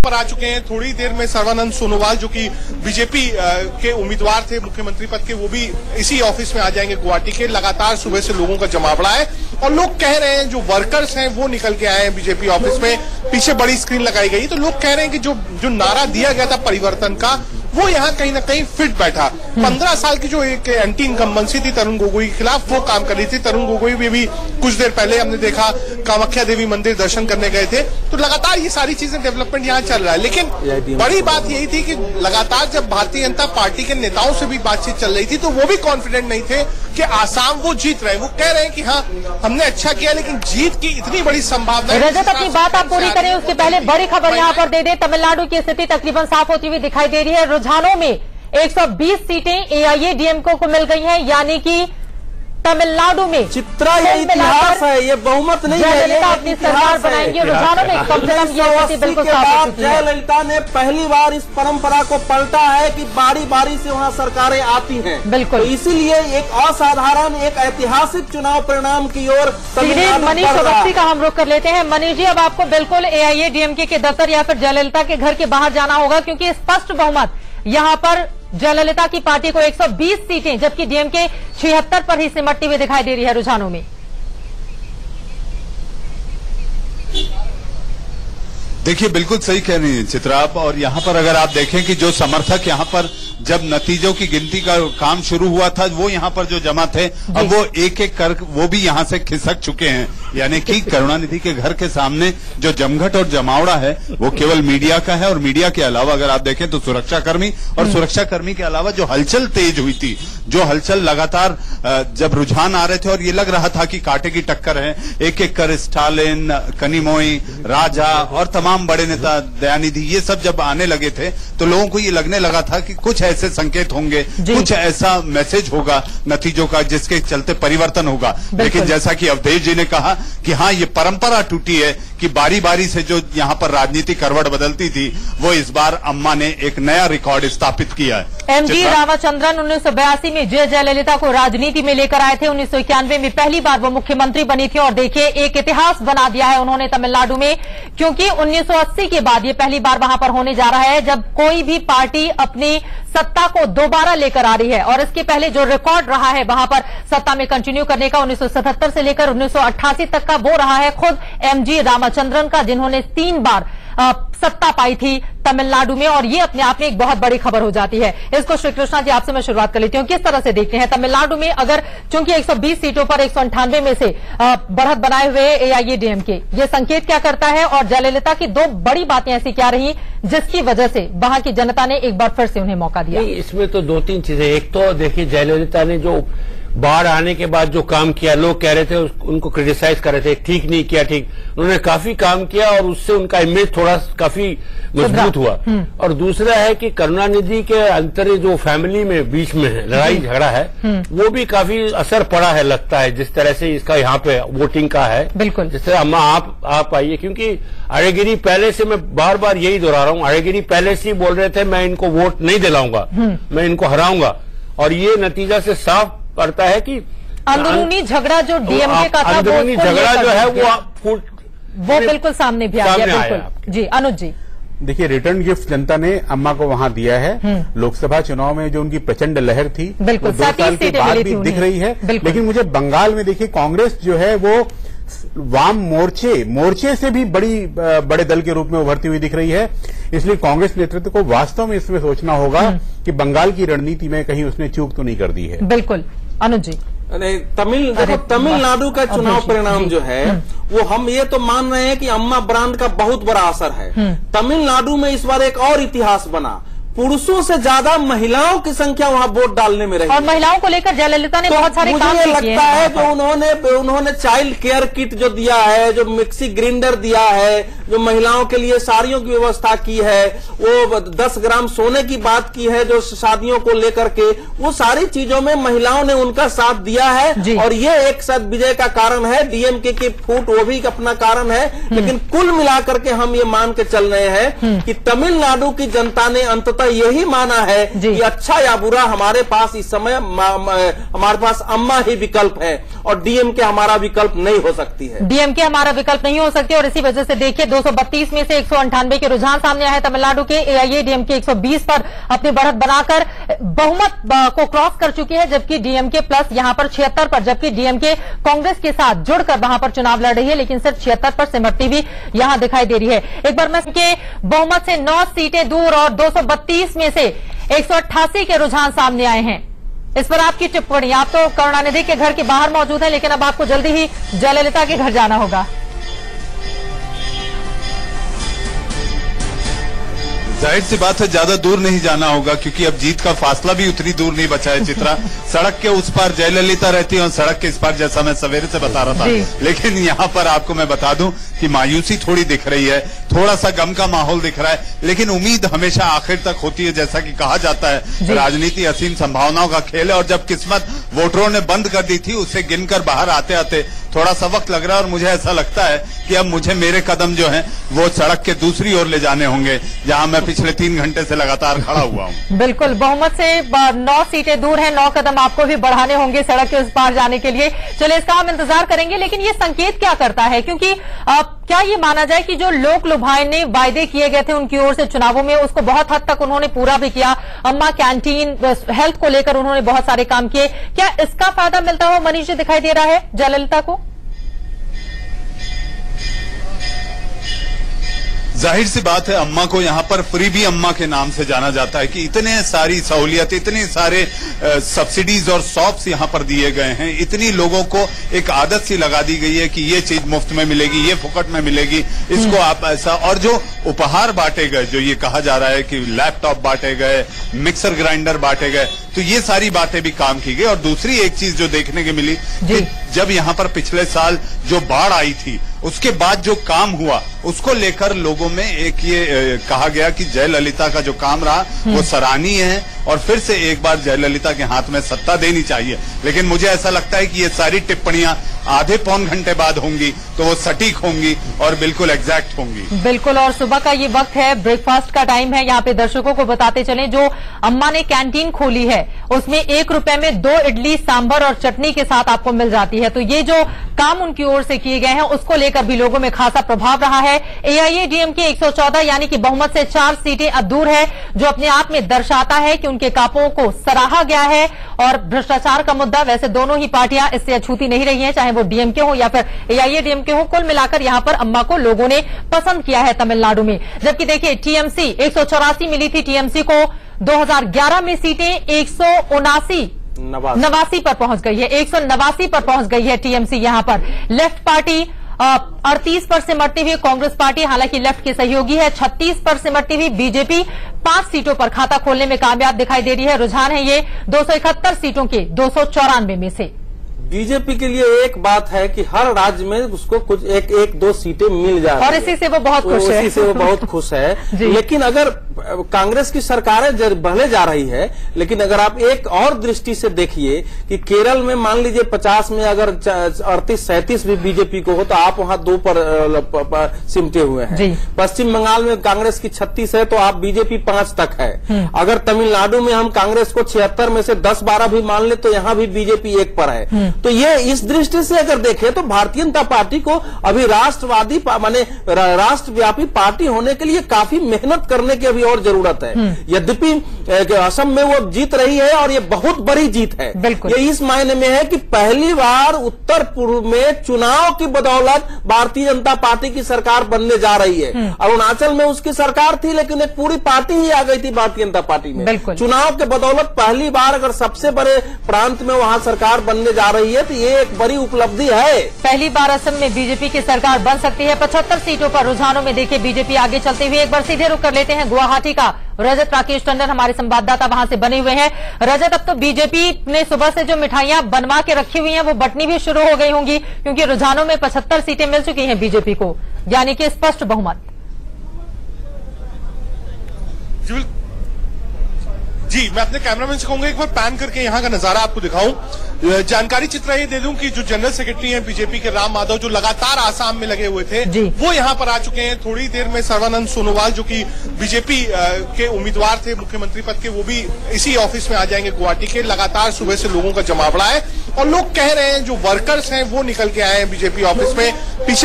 पर आ चुके हैं। थोड़ी देर में सर्बानंद सोनोवाल जो कि बीजेपी के उम्मीदवार थे मुख्यमंत्री पद के, वो भी इसी ऑफिस में आ जाएंगे गुवाहाटी के। लगातार सुबह से लोगों का जमावड़ा है और लोग कह रहे हैं, जो वर्कर्स हैं वो निकल के आए हैं बीजेपी ऑफिस में, पीछे बड़ी स्क्रीन लगाई गई, तो लोग कह रहे हैं कि जो नारा दिया गया था परिवर्तन का, वो यहाँ कहीं ना कहीं फिट बैठा। 15 साल की जो एक एंटी इनकम्बेंसी थी तरुण गोगोई के खिलाफ, वो काम कर रही थी। तरुण गोगोई भी कुछ देर पहले हमने देखा कामाख्या देवी मंदिर दर्शन करने गए थे। तो लगातार ये सारी चीजें डेवलपमेंट यहाँ चल रहा है। लेकिन बड़ी बात यही थी कि लगातार जब भारतीय जनता पार्टी के नेताओं से भी बातचीत चल रही थी तो वो भी कॉन्फिडेंट नहीं थे कि आसाम वो जीत रहे। वो कह रहे हैं कि हाँ हमने अच्छा किया, लेकिन जीत की इतनी बड़ी संभावना। रजत, अपनी बात आप पूरी करें उसके पहले बड़ी खबर यहाँ पर दे दे। तमिलनाडु की स्थिति तकरीबन साफ होती हुई दिखाई दे रही है। रुझानों में 120 सीटें एआईएडीएमके को मिल गई हैं, यानी कि तमिलनाडु में चित्रा ये इतिहास है, ये बहुमत नहीं है, जयललिता अपनी सरकार बनाएंगे। रुझानों में कम से कम ये बिल्कुल साफ। जयललिता ने पहली बार इस परंपरा को पलटा है कि बारी बारी से वहाँ सरकारें आती हैं। बिल्कुल, तो इसीलिए एक असाधारण, एक ऐतिहासिक चुनाव परिणाम की ओर मनीष अवस्थी का हम रुख कर लेते हैं। मनीष जी, अब आपको बिल्कुल एआईएडीएमके के दफ्तर या फिर जयललिता के घर के बाहर जाना होगा, क्योंकि स्पष्ट बहुमत यहाँ पर जयललिता की पार्टी को 120 सीटें, जबकि डीएमके 76 पर ही सिमटती हुई दिखाई दे रही है रुझानों में। देखिए, बिल्कुल सही कह रही हैं चित्रा आप। और यहाँ पर अगर आप देखें कि जो समर्थक यहाँ पर जब नतीजों की गिनती का काम शुरू हुआ था, वो यहाँ पर जो जमा थे, अब वो एक एक कर वो भी यहाँ से खिसक चुके हैं। यानी कि करुणानिधि के घर के सामने जो जमघट और जमावड़ा है वो केवल मीडिया का है। और मीडिया के अलावा अगर आप देखें तो सुरक्षाकर्मी, और सुरक्षाकर्मी के अलावा जो हलचल तेज हुई थी, जो हलचल लगातार जब रुझान आ रहे थे और ये लग रहा था कि कांटे की टक्कर है, एक एक कर स्टालिन, कनिमोई, राजा और तमाम बड़े नेता, दयानिधि, ये सब जब आने लगे थे तो लोगों को ये लगने लगा था कि कुछ ऐसे संकेत होंगे, कुछ ऐसा मैसेज होगा नतीजों का जिसके चलते परिवर्तन होगा। लेकिन जैसा कि अवधेश जी ने कहा कि हाँ, ये परंपरा टूटी है कि बारी बारी से जो यहाँ पर राजनीति करवट बदलती थी, वो इस बार अम्मा ने एक नया रिकॉर्ड स्थापित किया है। एमजी रामचंद्रन 1982 में जयललिता को राजनीति में लेकर आए थे। 1991 में पहली बार वो मुख्यमंत्री बनी थी और देखिए एक इतिहास बना दिया है उन्होंने तमिलनाडु में, क्योंकि 1980 के बाद ये पहली बार वहां पर होने जा रहा है जब कोई भी पार्टी अपनी सत्ता को दोबारा लेकर आ रही है। और इसके पहले जो रिकॉर्ड रहा है वहां पर सत्ता में कंटिन्यू करने का 1977 से लेकर 1988 तक का, वो रहा है खुद एमजी रामचंद्रन का, जिन्होंने 3 बार सत्ता पाई थी तमिलनाडु में। और ये अपने आप में एक बहुत बड़ी खबर हो जाती है। इसको श्री कृष्णा जी आपसे मैं शुरुआत कर लेती हूँ, किस तरह से देखते हैं तमिलनाडु में, अगर चूंकि 120 सीटों पर 198 में से बढ़त बनाए हुए एआईएडीएमके, ये संकेत क्या करता है? और जयललिता की 2 बड़ी बातें ऐसी क्या रही जिसकी वजह से वहां की जनता ने एक बार फिर से उन्हें मौका दिया? इसमें तो 2-3 चीजें। एक तो देखिए, जयललिता ने जो बाढ़ आने के बाद जो काम किया, लोग कह रहे थे उनको क्रिटिसाइज कर रहे थे, ठीक नहीं किया, ठीक, उन्होंने काफी काम किया और उससे उनका इमेज थोड़ा काफी मजबूत हुआ। और दूसरा है कि करुणानिधि के अंतर जो फैमिली में बीच में है लड़ाई झगड़ा है, वो भी काफी असर पड़ा है लगता है, जिस तरह से इसका यहाँ पे वोटिंग का है। बिल्कुल, जिस तरह अम्मा आप आइए, क्योंकि अड़ेगिरी पहले से, मैं बार बार यही दोहरा रहा हूँ, अड़ेगिरी पहले से बोल रहे थे मैं इनको वोट नहीं दिलाऊंगा, मैं इनको हराऊंगा। और ये नतीजा से साफ पड़ता है कि अंदरूनी झगड़ा जो डीएमके का था, अंदरूनी झगड़ा जो है वो बिल्कुल सामने भी आ गया। बिल्कुल जी, अनुज जी। देखिए, रिटर्न गिफ्ट जनता ने अम्मा को वहां दिया है। लोकसभा चुनाव में जो उनकी प्रचंड लहर थी, बिल्कुल 2 साल के बाद भी दिख रही है। लेकिन मुझे बंगाल में देखिए, कांग्रेस जो है वो वाम मोर्चे से भी बड़े दल के रूप में उभरती हुई दिख रही है। इसलिए कांग्रेस नेतृत्व को वास्तव में इसमें सोचना होगा कि बंगाल की रणनीति में कहीं उसने चूक तो नहीं कर दी है। बिल्कुल, अनुज जी। तमिलनाडु का चुनाव परिणाम जो है वो हम ये तो मान रहे हैं कि अम्मा ब्रांड का बहुत बड़ा असर है। तमिलनाडु में इस बार एक और इतिहास बना, पुरुषों से ज्यादा महिलाओं की संख्या वहां वोट डालने में रही। और महिलाओं को लेकर जयललिता ने बहुत सारे काम किए। मुझे लगता है जो उन्होंने चाइल्ड केयर किट जो दिया है, जो मिक्सी ग्राइंडर दिया है, जो महिलाओं के लिए साड़ियों की व्यवस्था की है, वो 10 ग्राम सोने की बात की है जो शादियों को लेकर के, वो सारी चीजों में महिलाओं ने उनका साथ दिया है। और ये एक साथ विजय का कारण है। डीएमके की फूट वो भी अपना कारण है। लेकिन कुल मिलाकर के हम ये मान के चल रहे हैं कि तमिलनाडु की जनता ने अंततः अंततः यही माना है कि अच्छा या बुरा हमारे पास इस समय हमारे पास अम्मा ही विकल्प है और डीएमके हमारा विकल्प नहीं हो सकती है। डीएमके हमारा विकल्प नहीं हो सकती और इसी वजह से देखिए 232 में से 198 के रुझान सामने आए हैं तमिलनाडु के। एआईएडीएमके 120 पर अपनी बढ़त बनाकर बहुमत को क्रॉस कर चुकी है, जबकि डीएमके प्लस यहां पर 76 पर, जबकि डीएमके कांग्रेस के साथ जुड़कर वहां पर चुनाव लड़ रही है, लेकिन सिर्फ 76 पर सिमटती भी यहां दिखाई दे रही है। एक बार मैं के बहुमत से 9 सीटें दूर और 232 में से 188 के रुझान सामने आए हैं। इस पर आपकी टिप्पणी। आप तो करुणानिधि के घर के बाहर मौजूद हैं, लेकिन अब आपको जल्दी ही जयललिता के घर जाना होगा। जाहिर सी बात है ज्यादा दूर नहीं जाना होगा, क्योंकि अब जीत का फासला भी उतनी दूर नहीं बचा है चित्रा। सड़क के उस पार जयललिता रहती है और सड़क के इस पार, जैसा मैं सवेरे से बता रहा था, लेकिन यहाँ पर आपको मैं बता दूं कि मायूसी थोड़ी दिख रही है, थोड़ा सा गम का माहौल दिख रहा है, लेकिन उम्मीद हमेशा आखिर तक होती है। जैसा कि कहा जाता है राजनीति असीम संभावनाओं का खेल है, और जब किस्मत वोटरों ने बंद कर दी थी उसे गिनकर बाहर आते आते थोड़ा सा वक्त लग रहा है, और मुझे ऐसा लगता है कि अब मुझे मेरे कदम जो हैं वो सड़क के दूसरी ओर ले जाने होंगे, जहां मैं पिछले 3 घंटे से लगातार खड़ा हुआ हूं। बिल्कुल, बहुमत से 9 सीटें दूर हैं, 9 कदम आपको भी बढ़ाने होंगे सड़क के उस पार जाने के लिए। चलिए, इसका हम इंतजार करेंगे, लेकिन ये संकेत क्या करता है? क्योंकि क्या ये माना जाए कि जो लोक लुभावने वायदे किए गए थे उनकी ओर से चुनावों में, उसको बहुत हद तक उन्होंने पूरा भी किया। अम्मा कैंटीन, हेल्थ को लेकर उन्होंने बहुत सारे काम किए। क्या इसका फायदा मिलता हुआ मनीष जी दिखाई दे रहा है जयललिता को? जाहिर सी बात है, अम्मा को यहाँ पर फ्रीबी अम्मा के नाम से जाना जाता है कि इतने सारी सहूलियत, इतने सारे सब्सिडीज और सॉप्स यहाँ पर दिए गए हैं, इतनी लोगों को एक आदत सी लगा दी गई है कि ये चीज मुफ्त में मिलेगी, ये फुकट में मिलेगी, इसको आप ऐसा। और जो उपहार बांटे गए, जो ये कहा जा रहा है कि लैपटॉप बांटे गए, मिक्सर ग्राइंडर बांटे गए, तो ये सारी बातें भी काम की गई। और दूसरी एक चीज जो देखने को मिली कि जब यहाँ पर पिछले साल जो बाढ़ आई थी, उसके बाद जो काम हुआ, उसको लेकर लोगों में एक ये कहा गया कि जयललिता का जो काम रहा वो सराहनीय है और फिर से एक बार जयललिता के हाथ में सत्ता देनी चाहिए। लेकिन मुझे ऐसा लगता है कि ये सारी टिप्पणियां आधे पौन घंटे बाद होंगी तो वो सटीक होंगी और बिल्कुल एग्जैक्ट होंगी। बिल्कुल, और सुबह का ये वक्त है, ब्रेकफास्ट का टाइम है। यहाँ पे दर्शकों को बताते चलें, जो अम्मा ने कैंटीन खोली है उसमें 1 रुपए में 2 इडली सांभर और चटनी के साथ आपको मिल जाती है। तो ये जो काम उनकी ओर से किए गए हैं उसको लेकर भी लोगों में खासा प्रभाव रहा है। एआईएडीएमके 114 यानी कि बहुमत से 4 सीटें अब दूर है, जो अपने आप में दर्शाता है कि उनके कामों को सराहा गया है। और भ्रष्टाचार का मुद्दा, वैसे दोनों ही पार्टियां इससे अछूती नहीं रही हैं, चाहे वो डीएमके हो या फिर एआईएडीएमके हो। कुल मिलाकर यहां पर अम्मा को लोगों ने पसंद किया है तमिलनाडु में। जबकि देखिए, टीएमसी 184 मिली थी, टीएमसी को 2011 में सीटें 189 पर पहुंच गई है, 189 पर पहुंच गई है टीएमसी। यहां पर लेफ्ट पार्टी 38 पर सिमटती हुई कांग्रेस पार्टी, हालांकि लेफ्ट की सहयोगी है, 36 पर सिमटती हुई बीजेपी 5 सीटों पर खाता खोलने में कामयाब दिखाई दे रही है। रुझान है ये 271 सीटों के 294 में से। बीजेपी के लिए एक बात है कि हर राज्य में उसको कुछ एक दो सीटें मिल जा रही है और इसी से वो बहुत खुश है, इसी से वो बहुत खुश है। लेकिन अगर कांग्रेस की सरकारें बढ़ने जा रही है, लेकिन अगर आप एक और दृष्टि से देखिए कि केरल में मान लीजिए 50 में अगर 38-37 भी बीजेपी को हो तो आप वहां 2 पर सिमटे हुए हैं। पश्चिम बंगाल में कांग्रेस की 36 है तो आप बीजेपी 5 तक है। अगर तमिलनाडु में हम कांग्रेस को 76 में से 10-12 भी मान ले तो यहां भी बीजेपी 1 पर है। तो ये इस दृष्टि से अगर देखें तो भारतीय जनता पार्टी को अभी राष्ट्रवादी माने राष्ट्रव्यापी पार्टी होने के लिए काफी मेहनत करने की अभी और जरूरत है। यद्यपि असम में वो जीत रही है और ये बहुत बड़ी जीत है। ये इस मायने में है कि पहली बार उत्तर पूर्व में चुनाव की बदौलत भारतीय जनता पार्टी की सरकार बनने जा रही है। अरुणाचल में उसकी सरकार थी लेकिन एक पूरी पार्टी ही आ गई थी भारतीय जनता पार्टी में। चुनाव के बदौलत पहली बार अगर सबसे बड़े प्रांत में वहां सरकार बनने जा रही है तो ये एक बड़ी उपलब्धि है। पहली बार असम में बीजेपी की सरकार बन सकती है। 75 सीटों पर रुझानों में देखिए बीजेपी आगे चलते हुए। एक बार सीधे रुक कर लेते हैं गुवाहाटी का। रजत राकेश टंडन हमारे संवाददाता वहां से बने हुए हैं। रजत, अब तो बीजेपी ने सुबह से जो मिठाइयां बनवा के रखी हुई हैं वो बंटनी भी शुरू हो गई होंगी, क्योंकि रुझानों में 75 सीटें मिल चुकी हैं बीजेपी को, यानी कि स्पष्ट बहुमत। जी, मैं अपने कैमरामैन से कहूंगा एक बार पैन करके यहां का नजारा आपको दिखाऊं। जानकारी चित्रा ये दे दूं कि जो जनरल सेक्रेटरी हैं बीजेपी के राम माधव, जो लगातार आसाम में लगे हुए थे, वो यहां पर आ चुके हैं। थोड़ी देर में सर्बानंद सोनोवाल जो कि बीजेपी के उम्मीदवार थे मुख्यमंत्री पद के, वो भी इसी ऑफिस में आ जाएंगे गुवाहाटी के। लगातार सुबह से लोगों का जमावड़ा है और लोग कह रहे हैं, जो वर्कर्स हैं वो निकल के आए हैं बीजेपी ऑफिस में। पीछे